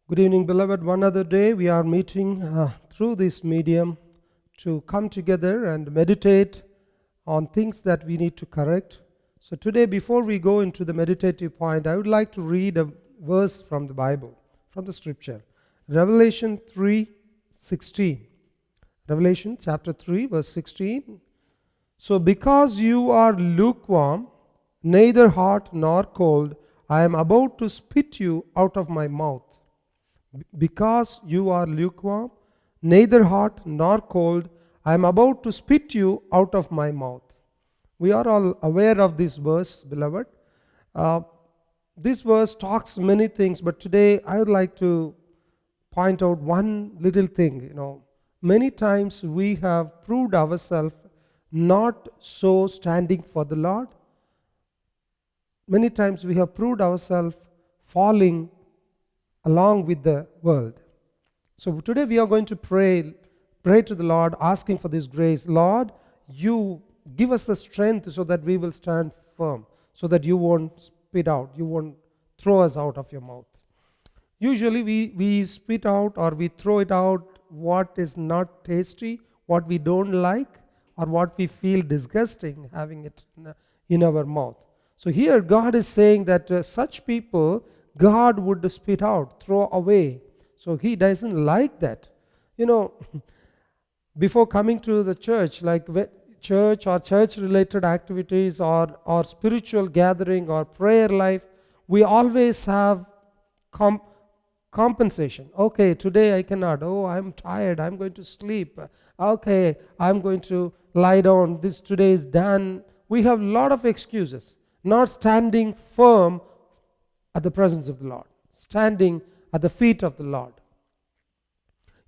Good evening, beloved. One other day we are meeting through this medium to come together and meditate on things that we need to correct. So, today, before we go into the meditative point, I would like to read a verse from the Bible, from the scripture. Revelation 3:16. Revelation chapter 3, verse 16. So, because you are lukewarm, neither hot nor cold, I am about to spit you out of my mouth. Because you are lukewarm, neither hot nor cold, I am about to spit you out of my mouth. We are all aware of this verse, beloved. Uh, this verse talks many things, but today I would like to point out one little thing. Many times we have proved ourselves not so standing for the Lord. Many times we have proved ourselves falling along with the world. So today we are going to pray to the Lord, asking for this grace. Lord, you give us the strength so that we will stand firm, so that you won't spit out, you won't throw us out of your mouth. Usually we spit out or we throw it out what is not tasty, what we don't like, or what we feel disgusting having it in our mouth. So here God is saying that such people God would spit out, throw away. So He doesn't like that. Before coming to the church, like church or church related activities or spiritual gathering or prayer life, we always have compensation. Okay, today I cannot. Oh, I'm tired. I'm going to sleep. Okay, I'm going to lie down. This today is done. We have a lot of excuses, not standing firm at the presence of the Lord, standing at the feet of the Lord.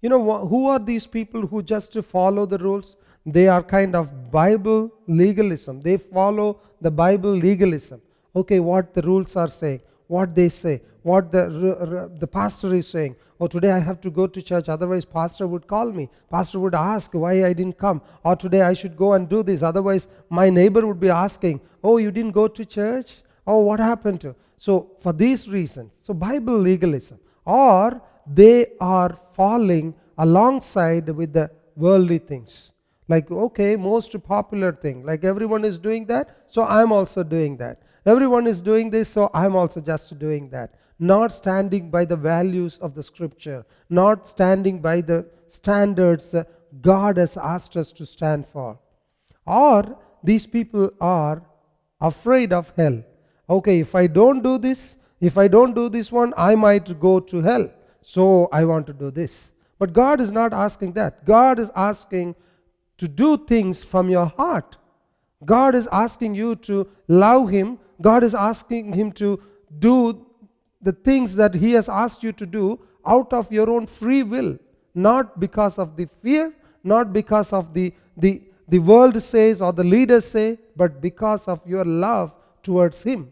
Who are these people who just follow the rules? They are kind of Bible legalism. They follow the Bible legalism. Okay, what the rules are saying, what they say, what the pastor is saying. Oh, today I have to go to church, otherwise pastor would call me. Pastor would ask why I didn't come. Or today I should go and do this, otherwise my neighbor would be asking, oh, you didn't go to church? Oh, what happened to? So for these reasons, so Bible legalism, or they are falling alongside with the worldly things. Like, okay, most popular thing, like everyone is doing that, so I'm also doing that. Everyone is doing this, so I'm also just doing that. Not standing by the values of the scripture, not standing by the standards God has asked us to stand for. Or these people are afraid of hell. Okay, if I don't do this, if I don't do this one, I might go to hell. So I want to do this. But God is not asking that. God is asking to do things from your heart. God is asking you to love Him. God is asking Him to do the things that He has asked you to do out of your own free will, not because of the fear, not because of the world says or the leaders say, but because of your love towards Him.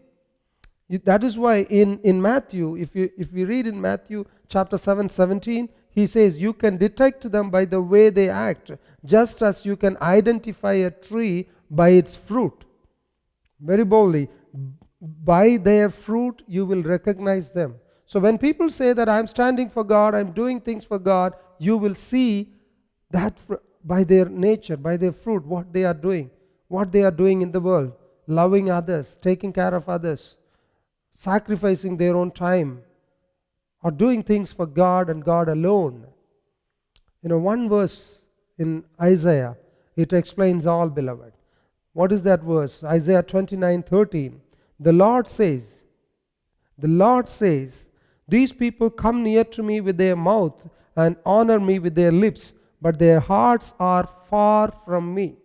That is why in Matthew, if we read in Matthew chapter 7:17, He says you can detect them by the way they act, just as you can identify a tree by its fruit. Very boldly, by their fruit you will recognize them. So when people say that I'm standing for God, I'm doing things for God, you will see that by their nature, by their fruit, what they are doing in the world, loving others, taking care of others, sacrificing their own time, or doing things for God and God alone. One verse in Isaiah, it explains all, beloved. What is that verse? Isaiah 29:13. The Lord says, these people come near to me with their mouth and honor me with their lips, but their hearts are far from me.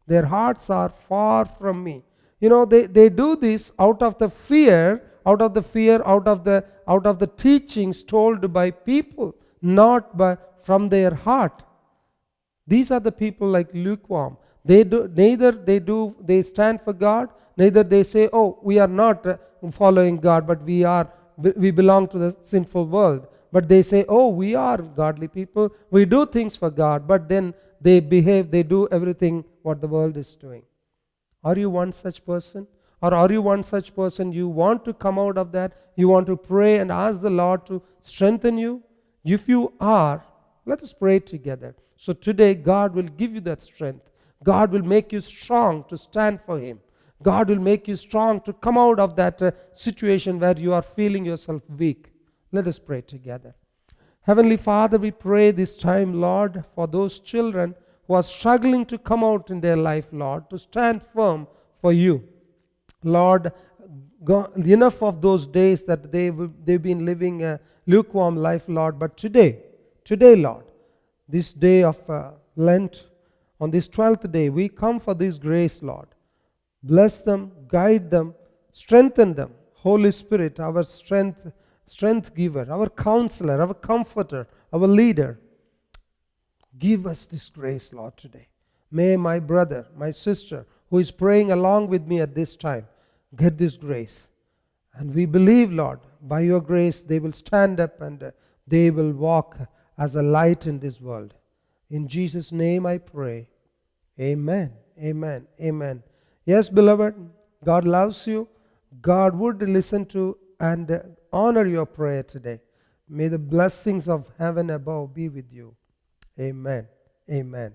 Their hearts are far from me. They do this out of the fear, out of the teachings told by people, not from their heart. These are the people like lukewarm. They stand for God, neither they say, oh, we are not following God, but we belong to the sinful world. But they say, oh, we are godly people, we do things for God, but then they do everything what the world is doing. Are you one such person? Or are you one such person? You want to come out of that? You want to pray and ask the Lord to strengthen you? If you are, let us pray together. So today, God will give you that strength. God will make you strong to stand for Him. God will make you strong to come out of that situation where you are feeling yourself weak. Let us pray together. Heavenly Father, we pray this time, Lord, for those children who are struggling to come out in their life, Lord, to stand firm for you. Lord, enough of those days that they've been living a lukewarm life, Lord. But today, Lord, this day of Lent, on this 12th day, we come for this grace, Lord. Bless them, guide them, strengthen them. Holy Spirit, our strength giver, our counselor, our comforter, our leader, give us this grace, Lord, today. May my brother, my sister, who is praying along with me at this time, get this grace. And we believe, Lord, by your grace, they will stand up and they will walk as a light in this world. In Jesus' name I pray. Amen. Amen. Amen. Yes, beloved, God loves you. God would listen to and honor your prayer today. May the blessings of heaven above be with you. Amen. Amen.